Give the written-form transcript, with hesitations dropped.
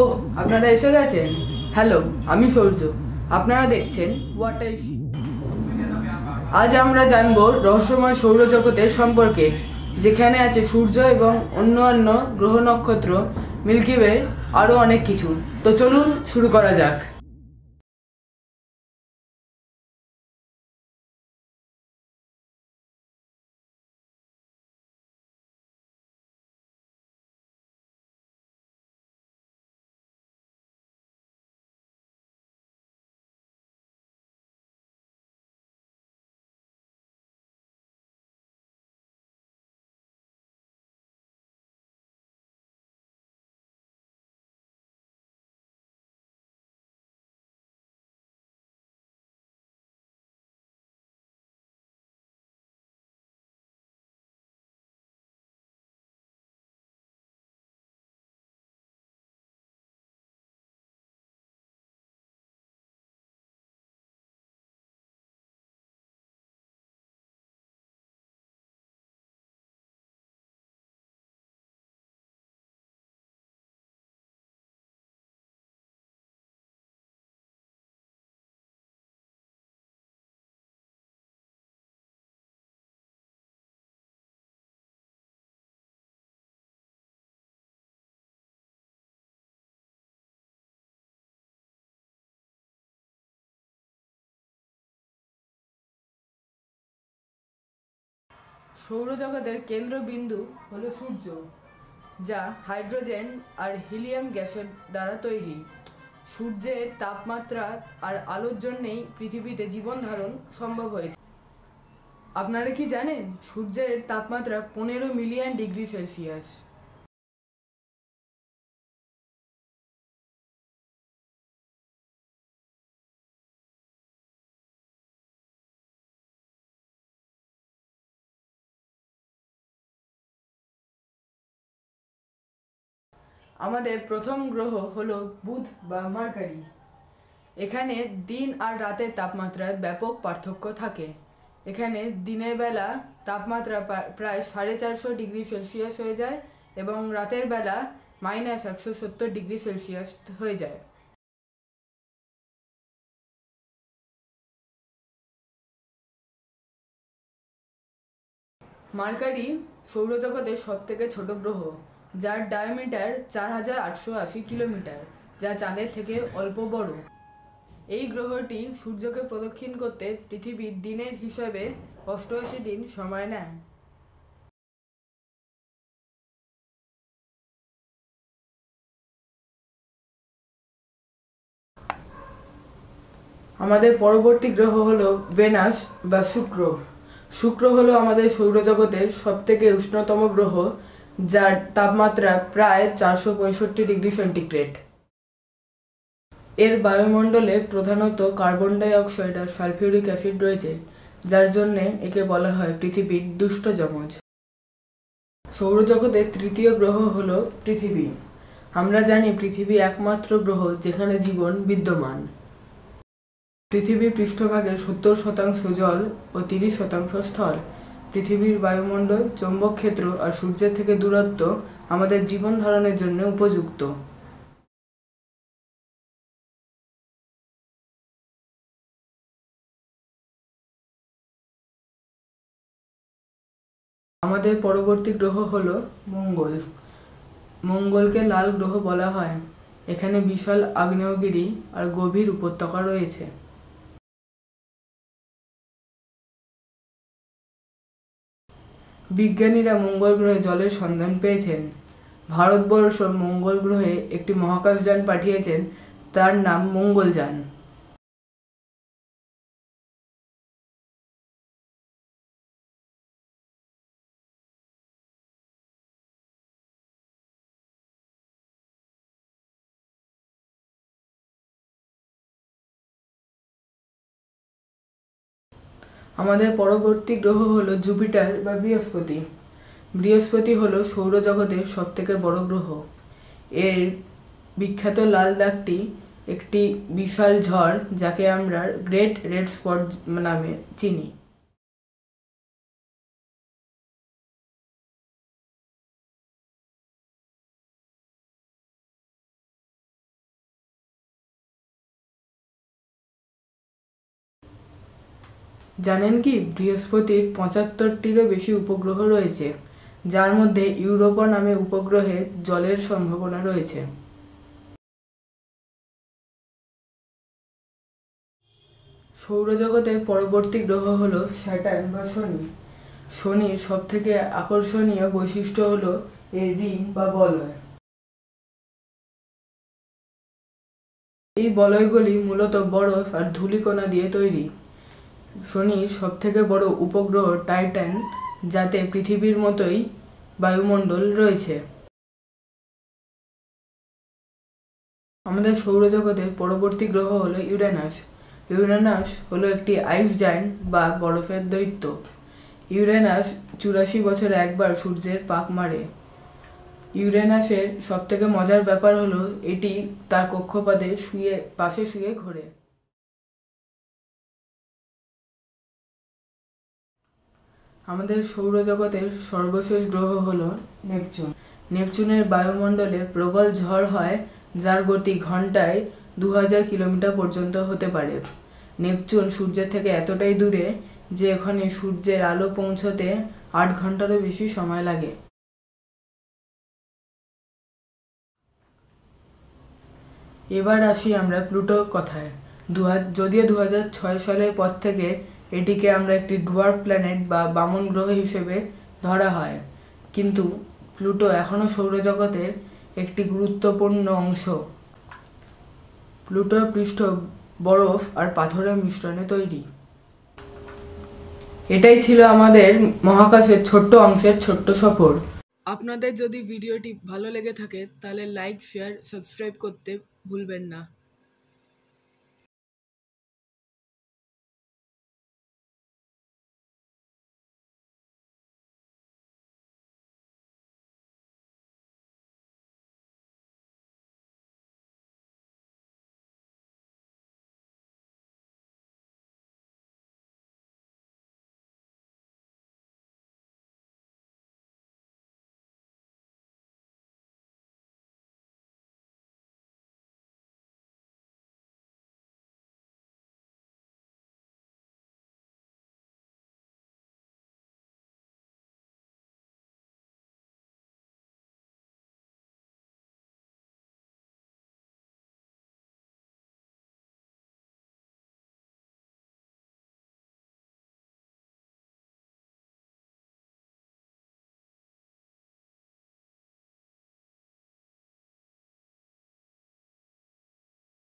ও, আপনারা এসে গেছেন। হ্যালো, আমি সূর্য। আপনারা দেখছেন হোয়াট আই সি। আজ আমরা জানব রহস্যময় সৌরজগতের সম্পর্কে, যেখানে আছে সূর্য এবং অন্যান্য গ্রহ নক্ষত্র, মিল্কি ওয়ে, আরও অনেক কিছু। তো চলুন শুরু করা যাক। সৌরজগতের কেন্দ্রবিন্দু হলো সূর্য, যা হাইড্রোজেন আর হিলিয়াম গ্যাসের দ্বারা তৈরি। সূর্যের তাপমাত্রা আর আলোর জন্যেই পৃথিবীতে জীবন ধারণ সম্ভব হয়েছে। আপনারা কি জানেন সূর্যের তাপমাত্রা 15 মিলিয়ন ডিগ্রি সেলসিয়াস। আমাদের প্রথম গ্রহ হলো বুধ বা মার্কারি। এখানে দিন আর রাতের তাপমাত্রায় ব্যাপক পার্থক্য থাকে। এখানে দিনের বেলা তাপমাত্রা প্রায় 450 ডিগ্রি সেলসিয়াস হয়ে যায় এবং রাতের বেলা -170 ডিগ্রি সেলসিয়াস হয়ে যায়। মার্কারি সৌরজগতের সবথেকে ছোট গ্রহ, যার ডায়ামিটার 4880 কিলোমিটার, যা চাঁদের থেকে অল্প বড়। এই গ্রহটি সূর্যকে প্রদক্ষিণ করতে পৃথিবীর দিনের হিসাবে 88 দিন সময় নেয়। আমাদের পরবর্তী গ্রহ হলো ভেনাস বা শুক্র। শুক্র হলো আমাদের সৌরজগতের সবথেকে উষ্ণতম গ্রহ, যার তাপমাত্রা প্রায় 465 ডিগ্রি সেন্টিগ্রেড। এর বায়ুমণ্ডলে প্রধানত কার্বন ডাই অক্সাইড আর সালফিউরিক অ্যাসিড রয়েছে, যার জন্য একে বলা হয় পৃথিবীর দুষ্ট যমজ। সৌরজগতের তৃতীয় গ্রহ হলো পৃথিবী। আমরা জানি পৃথিবী একমাত্র গ্রহ যেখানে জীবন বিদ্যমান। পৃথিবীর পৃষ্ঠভাগের 70% জল ও 30% স্থল। পৃথিবীর বায়ুমণ্ডল, চৌম্বক ক্ষেত্র আর সূর্যের থেকে দূরত্ব আমাদের জীবন ধারণের জন্য উপযুক্ত। আমাদের পরবর্তী গ্রহ হলো মঙ্গল। মঙ্গলকে লাল গ্রহ বলা হয়। এখানে বিশাল আগ্নেয়গিরি আর গভীর উপত্যকা রয়েছে। বিজ্ঞানীরা মঙ্গল গ্রহে জলের সন্ধান পেয়েছেন। ভারতবর্ষ মঙ্গল গ্রহে একটি মহাকাশযান পাঠিয়েছেন, তার নাম মঙ্গলযান। আমাদের পরবর্তী গ্রহ হলো জুপিটার বা বৃহস্পতি। বৃহস্পতি হলো সৌরজগতের সবথেকে বড় গ্রহ। এর বিখ্যাত লাল দাগটি একটি বিশাল ঝড়, যাকে আমরা গ্রেট রেড স্পট নামে চিনি। জানেন কি, বৃহস্পতির ৭৫টিরও বেশি উপগ্রহ রয়েছে, যার মধ্যে ইউরোপা নামে উপগ্রহে জলের সম্ভাবনা রয়েছে। সৌরজগতের পরবর্তী গ্রহ হলো স্যাটার্ন বা শনি। শনির সবথেকে আকর্ষণীয় বৈশিষ্ট্য হলো এর রিং বা বলয়। এই বলয়গুলি মূলত বরফ আর ধূলিকণা দিয়ে তৈরি। শনির সবথেকে বড় উপগ্রহ টাইটান, যাতে পৃথিবীর মতোই বায়ুমণ্ডল রয়েছে। আমাদের সৌরজগতের পরবর্তী গ্রহ হলো ইউরেনাস। ইউরেনাস হলো একটি আইস জায়ান্ট বা বরফের দৈত্য। ইউরেনাস ৮৪ বছরে একবার সূর্যের পাক মারে। ইউরেনাসের সবথেকে মজার ব্যাপার হলো এটি তার কক্ষপথে পাশে শুয়ে ঘোরে। আমাদের সৌরজগতের সর্বশেষ গ্রহ হলো নেপচুন। নেপচুনের বায়ুমণ্ডলে প্রবল ঝড় হয়, যার গতি ঘন্টায় ২০০০ কিলোমিটার পর্যন্ত হতে পারে। নেপচুন সূর্যের থেকে এতটাই দূরে যে এখানে সূর্যের আলো পৌঁছতে ৮ ঘন্টারও বেশি সময় লাগে। এবার আসি আমরা প্লুটোর কথায়। যদিও ২০০৬ সালের পর থেকে এটিকে আমরা একটি ডুয়ার্ফ প্ল্যানেট বা বামন গ্রহ হিসেবে ধরা হয়, কিন্তু প্লুটো এখনও সৌরজগতের একটি গুরুত্বপূর্ণ অংশ। প্লুটোর পৃষ্ঠ বরফ আর পাথরের মিশ্রণে তৈরি। এটাই ছিল আমাদের মহাকাশের ছোট্ট অংশের ছোট্ট সফর। আপনাদের যদি ভিডিওটি ভালো লেগে থাকে তাহলে লাইক, শেয়ার, সাবস্ক্রাইব করতে ভুলবেন না।